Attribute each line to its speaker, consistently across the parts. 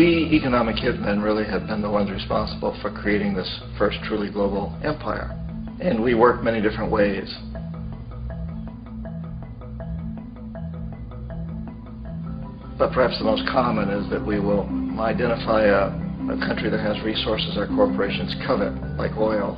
Speaker 1: We economic hitmen really have been the ones responsible for creating this first truly global empire. And we work many different ways. But perhaps the most common is that we will identify a country that has resources our corporations covet, like oil,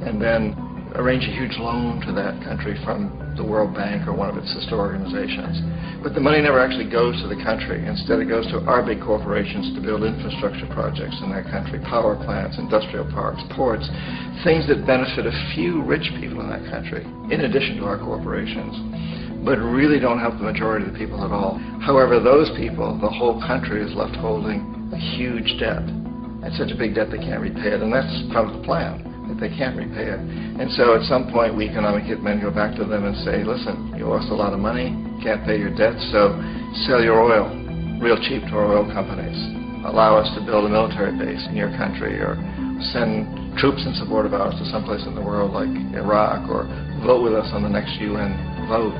Speaker 1: and then arrange a huge loan to that country from the World Bank or one of its sister organizations. But the money never actually goes to the country. Instead, it goes to our big corporations to build infrastructure projects in that country, power plants, industrial parks, ports, things that benefit a few rich people in that country, in addition to our corporations, but really don't help the majority of the people at all. However, those people, the whole country is left holding a huge debt. It's such a big debt they can't repay it, and that's part of the plan, that they can't repay it. And so at some point, we economic hitmen go back to them and say, listen, you owe us a lot of money, can't pay your debts, so sell your oil real cheap to our oil companies. Allow us to build a military base in your country, or send troops in support of ours to someplace in the world like Iraq, or vote with us on the next UN vote.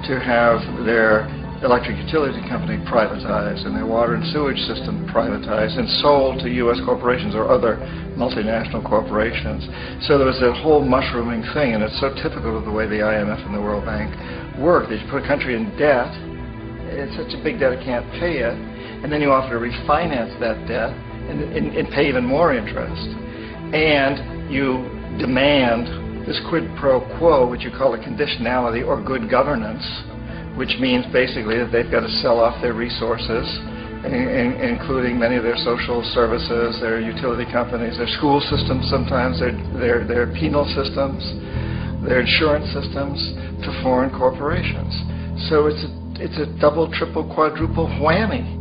Speaker 1: To have their electric utility company privatized and their water and sewage system privatized and sold to U.S. corporations or other multinational corporations. So there was that whole mushrooming thing, and it's so typical of the way the IMF and the World Bank work, that you put a country in debt, it's such a big debt it can't pay it, and then you offer to refinance that debt and pay even more interest. And you demand this quid pro quo, which you call a conditionality or good governance, which means basically that they've got to sell off their resources, including many of their social services, their utility companies, their school systems sometimes, their penal systems, their insurance systems, to foreign corporations. So it's a double, triple, quadruple whammy.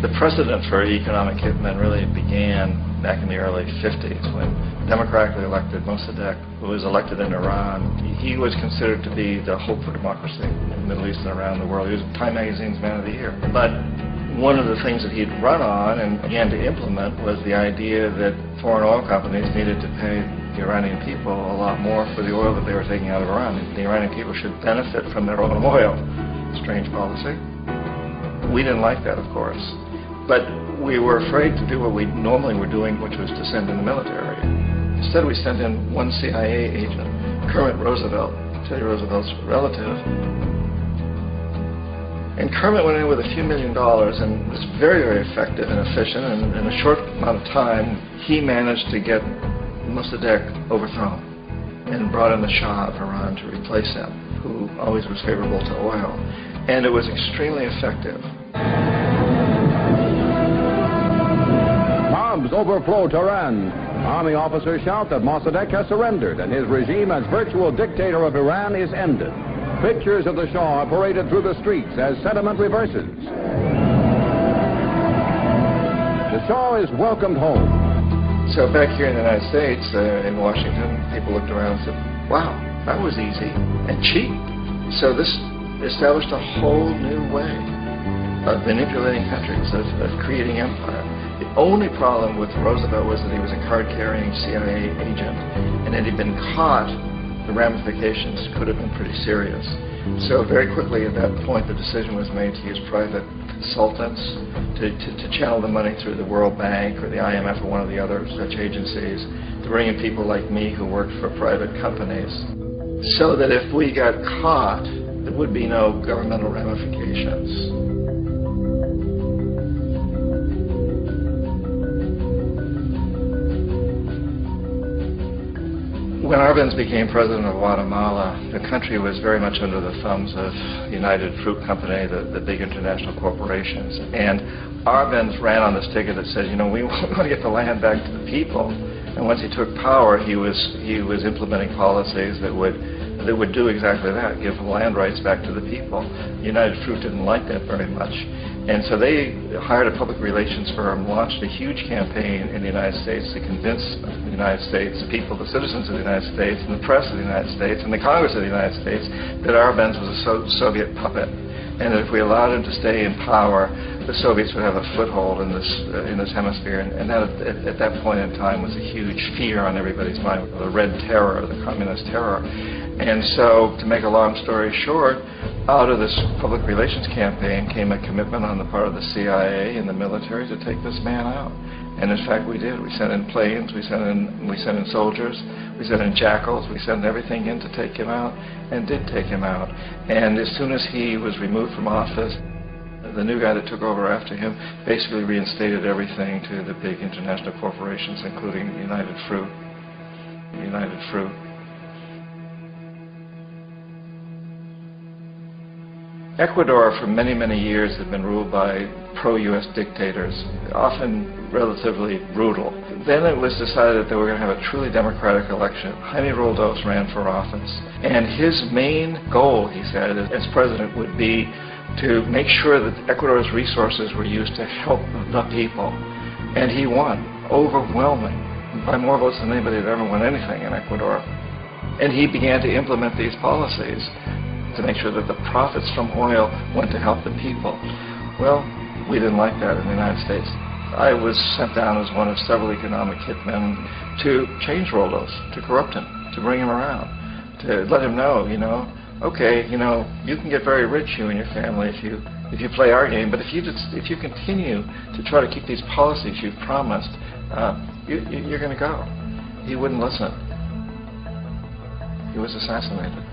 Speaker 1: The precedent for economic hitmen really began back in the early 50s when democratically elected Mossadegh, who was elected in Iran. He was considered to be the hope for democracy in the Middle East and around the world. He was Time Magazine's Man of the Year. But one of the things that he'd run on and began to implement was the idea that foreign oil companies needed to pay the Iranian people a lot more for the oil that they were taking out of Iran. The Iranian people should benefit from their own oil. Strange policy. We didn't like that, of course. But we were afraid to do what we normally were doing, which was to send in the military. Instead, we sent in one CIA agent, Kermit Roosevelt, Teddy Roosevelt's relative. And Kermit went in with a few $1 million and was very, very effective and efficient. And in a short amount of time, he managed to get Mossadegh overthrown and brought in the Shah of Iran to replace him, who always was favorable to oil. And it was extremely effective.
Speaker 2: Bombs overflow Tehran. Army officers shout that Mossadegh has surrendered and his regime as virtual dictator of Iran is ended. Pictures of the Shah are paraded through the streets as sentiment reverses. The Shah is welcomed home.
Speaker 1: So back here in the United States, in Washington, people looked around and said, wow, that was easy and cheap. So this established a whole new way of manipulating countries, of creating empire. The only problem with Roosevelt was that he was a card-carrying CIA agent, and had he been caught, the ramifications could have been pretty serious. So very quickly at that point, the decision was made to use private consultants to channel the money through the World Bank or the IMF or one of the other such agencies, to bring in people like me who worked for private companies, so that if we got caught, there would be no governmental ramifications. When Arbenz became president of Guatemala, the country was very much under the thumbs of United Fruit Company, the big international corporations. And Arbenz ran on this ticket that said, you know, we want to get the land back to the people. And once he took power, he was implementing policies that would do exactly that, give land rights back to the people. United Fruit didn't like that very much. And so they hired a public relations firm, launched a huge campaign in the United States to convince the United States people, the citizens of the United States, and the press of the United States, and the Congress of the United States, that Arbenz was a Soviet puppet. And that if we allowed him to stay in power, the Soviets would have a foothold in this hemisphere. And that, at that point in time, was a huge fear on everybody's mind, the Red Terror, the Communist Terror. And so, to make a long story short, Out of this public relations campaign came a commitment on the part of the CIA and the military to take this man out. And in fact, we did. We sent in planes, we sent in soldiers, we sent in jackals, we sent everything in to take him out, and did take him out. And as soon as he was removed from office, the new guy that took over after him basically reinstated everything to the big international corporations, including United Fruit. Ecuador for many, many years had been ruled by pro-U.S. dictators, often relatively brutal. Then it was decided that they were going to have a truly democratic election. Jaime Roldos ran for office, and his main goal, he said, as president would be to make sure that Ecuador's resources were used to help the people. And he won, overwhelming, by more votes than anybody had ever won anything in Ecuador. And he began to implement these policies to make sure that the profits from oil went to help the people. Well, we didn't like that in the United States. I was sent down as one of several economic hitmen to change Roldos, to corrupt him, to bring him around, to let him know, okay, you can get very rich, you and your family, if you play our game, but if you continue to try to keep these policies you've promised, you're going to go. He wouldn't listen. He was assassinated.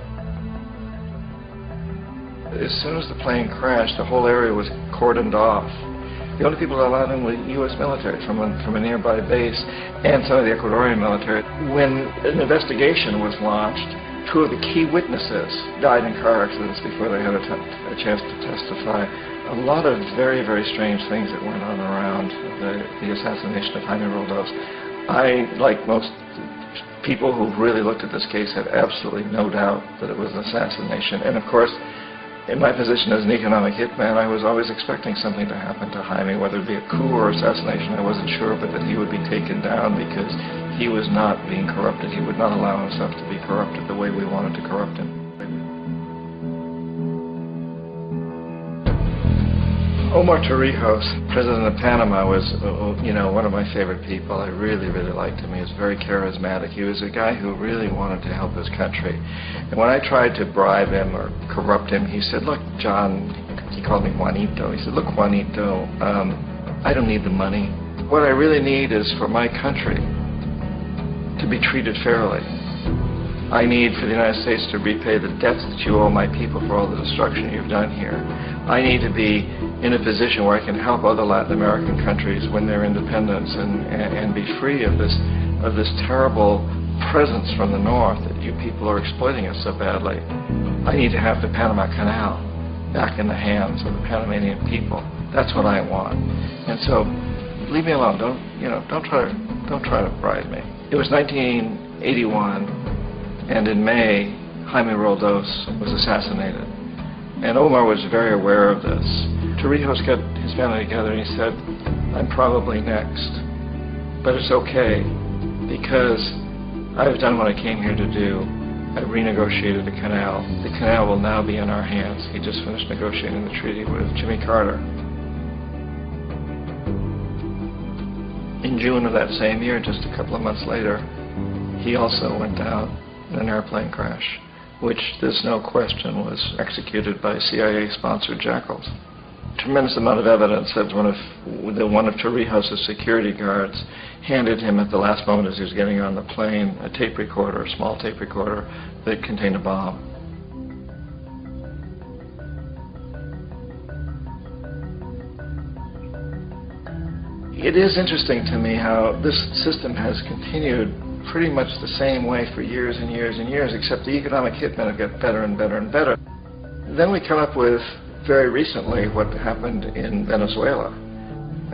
Speaker 1: As soon as the plane crashed, the whole area was cordoned off. The only people that allowed in were U.S. military from a nearby base and some of the Ecuadorian military. When an investigation was launched, two of the key witnesses died in car accidents before they had a chance to testify. A lot of very, very strange things that went on around the assassination of Jaime Roldos. I, like most people who really looked at this case, had absolutely no doubt that it was an assassination. And of course, in my position as an economic hitman, I was always expecting something to happen to Jaime, whether it be a coup or assassination, I wasn't sure, but that he would be taken down because he was not being corrupted. He would not allow himself to be corrupted the way we wanted to corrupt him. Omar Torrijos, president of Panama, was, one of my favorite people. I really, really liked him. He was very charismatic. He was a guy who really wanted to help his country. And when I tried to bribe him or corrupt him, he said, look, John, he called me Juanito. He said, look, Juanito, I don't need the money. What I really need is for my country to be treated fairly. I need for the United States to repay the debts that you owe my people for all the destruction you've done here. I need to be in a position where I can help other Latin American countries win their independence and be free of this terrible presence from the north that you people are exploiting us so badly. I need to have the Panama Canal back in the hands of the Panamanian people. That's what I want. And so, leave me alone. Don't try to bribe me. It was 1981. And in May, Jaime Roldos was assassinated. And Omar was very aware of this. Torrijos got his family together and he said, I'm probably next. But it's okay, because I've done what I came here to do. I renegotiated the canal. The canal will now be in our hands. He just finished negotiating the treaty with Jimmy Carter. In June of that same year, just a couple of months later, he also went down in an airplane crash, which there's no question was executed by CIA-sponsored jackals. Tremendous amount of evidence that one of Torrijos' security guards handed him at the last moment as he was getting on the plane a tape recorder, a small tape recorder that contained a bomb. It is interesting to me how this system has continued pretty much the same way for years and years and years, except the economic hitmen have got better and better and better. Then we come up with, very recently, what happened in Venezuela.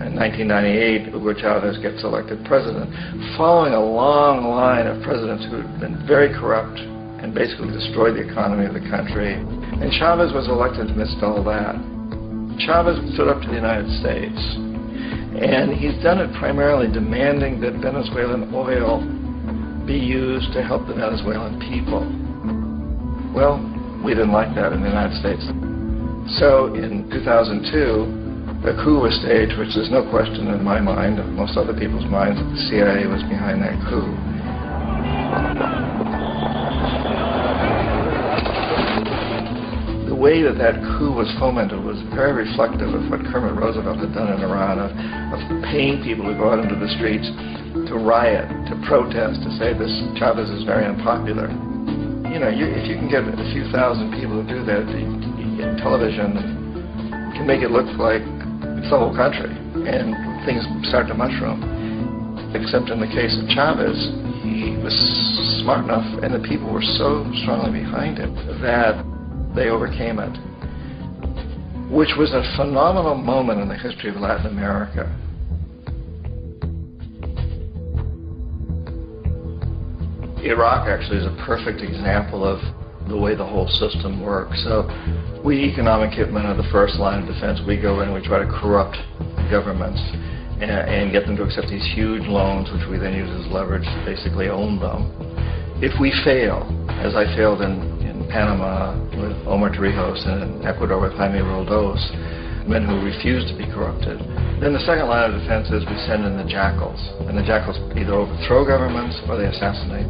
Speaker 1: In 1998, Hugo Chavez gets elected president, following a long line of presidents who had been very corrupt and basically destroyed the economy of the country. And Chavez was elected amidst all that. Chavez stood up to the United States, and he's done it primarily demanding that Venezuelan oil be used to help the Venezuelan people. Well, we didn't like that in the United States. So in 2002, a coup was staged, which there's no question in my mind, and most other people's minds, that the CIA was behind that coup. The way that that coup was fomented was very reflective of what Kermit Roosevelt had done in Iran, of paying people to go out into the streets to riot, to protest, to say this Chavez is very unpopular. You know, if you can get a few thousand people to do that, television can make it look like it's the whole country, and things start to mushroom. Except in the case of Chavez, he was smart enough, and the people were so strongly behind him that they overcame it, which was a phenomenal moment in the history of Latin America. Iraq actually is a perfect example of the way the whole system works. So we economic hitmen are the first line of defense. We go in and we try to corrupt governments and get them to accept these huge loans, which we then use as leverage to basically own them. If we fail, as I failed in Panama with Omar Torrijos and in Ecuador with Jaime Roldos, men who refuse to be corrupted, then the second line of defense is we send in the jackals. And the jackals either overthrow governments or they assassinate.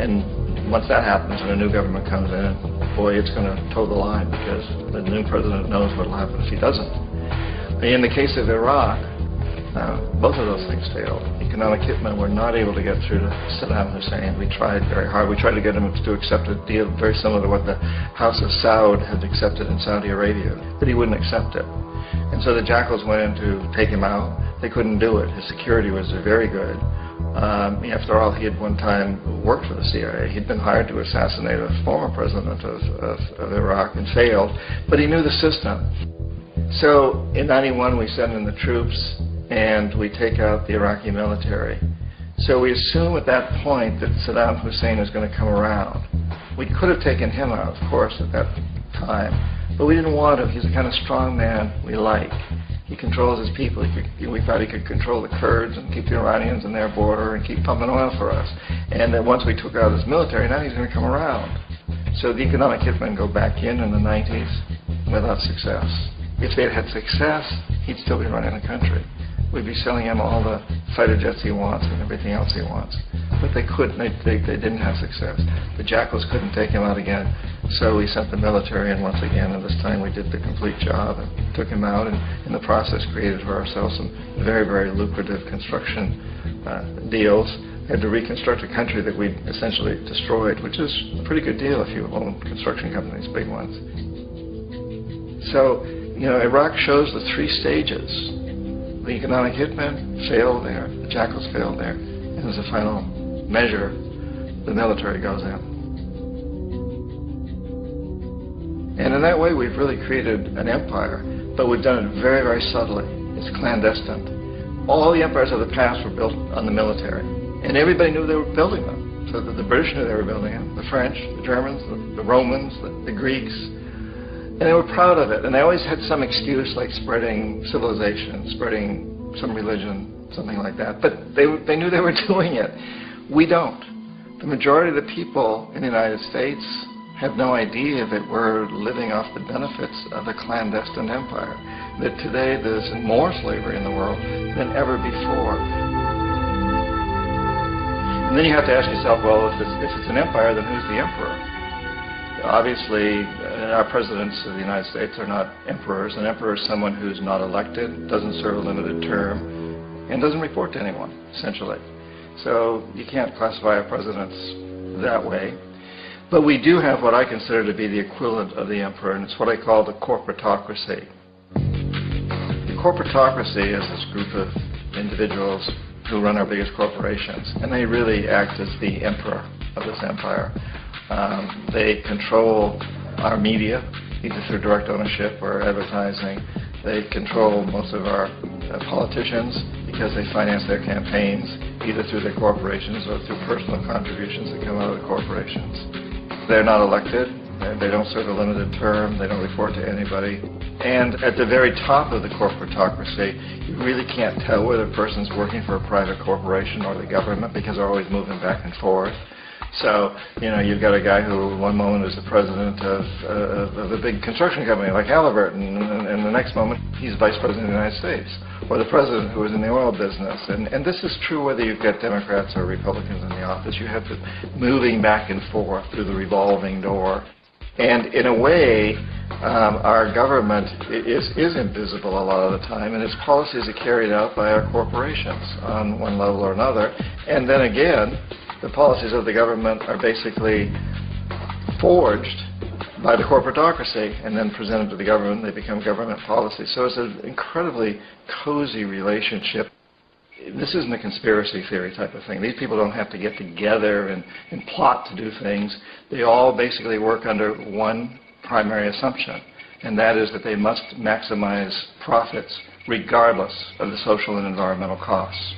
Speaker 1: And once that happens and a new government comes in, boy, it's going to toe the line, because the new president knows what will happen if he doesn't. In the case of Iraq, both of those things failed. Economic hitmen were not able to get through to Saddam Hussein. We tried very hard. We tried to get him to accept a deal very similar to what the House of Saud had accepted in Saudi Arabia, but he wouldn't accept it. And so the jackals went in to take him out. They couldn't do it. His security was very good. After all, he had one time worked for the CIA. He'd been hired to assassinate a former president of Iraq and failed, but he knew the system. So in '91, we send in the troops and we take out the Iraqi military. So we assume at that point that Saddam Hussein is going to come around. We could have taken him out, of course, at that time, but we didn't want him. He's the kind of strong man we like. He controls his people. We thought he could control the Kurds and keep the Iranians in their border and keep pumping oil for us. And then once we took out his military, now he's going to come around. So the economic hitmen go back in the 90s without success. If they had had success, he'd still be running the country. We'd be selling him all the fighter jets he wants and everything else he wants. But they couldn't. They didn't have success. The jackals couldn't take him out again. So we sent the military in once again, and this time we did the complete job and took him out, and in the process created for ourselves some very, very lucrative construction deals. We had to reconstruct a country that we'd essentially destroyed, which is a pretty good deal if you own construction companies, big ones. So, you know, Iraq shows the three stages. The economic hitmen failed there, the jackals failed there, and as a final measure, the military goes in. And in that way, we've really created an empire, but we've done it very, very subtly. It's clandestine. All the empires of the past were built on the military, and everybody knew they were building them. So that the British knew they were building them, the French, the Germans, the Romans, the Greeks. And they were proud of it, and they always had some excuse, like spreading civilization, spreading some religion, something like that. But they knew they were doing it. We don't. The majority of the people in the United States have no idea that we're living off the benefits of a clandestine empire. That today there's more slavery in the world than ever before. And then you have to ask yourself, well, if it's an empire, then who's the emperor? Obviously, our presidents of the United States are not emperors. An emperor is someone who's not elected, doesn't serve a limited term, and doesn't report to anyone, essentially. So you can't classify our presidents that way. But we do have what I consider to be the equivalent of the emperor, and it's what I call the corporatocracy. The corporatocracy is this group of individuals who run our biggest corporations, and they really act as the emperor of this empire. They control our media, either through direct ownership or advertising. They control most of our politicians because they finance their campaigns either through their corporations or through personal contributions that come out of the corporations. They're not elected. They don't serve a limited term. They don't report to anybody. And at the very top of the corporatocracy, you really can't tell whether a person's working for a private corporation or the government because they're always moving back and forth. So, you know, you've got a guy who one moment is the president of a big construction company like Halliburton, and the next moment he's vice president of the United States, or the president who is in the oil business. And this is true whether you've got Democrats or Republicans in the office. You have to moving back and forth through the revolving door. And in a way, our government is invisible a lot of the time, and its policies are carried out by our corporations on one level or another. And then again, the policies of the government are basically forged by the corporatocracy and then presented to the government. They become government policies. So it's an incredibly cozy relationship. This isn't a conspiracy theory type of thing. These people don't have to get together and plot to do things. They all basically work under one primary assumption, and that is that they must maximize profits regardless of the social and environmental costs.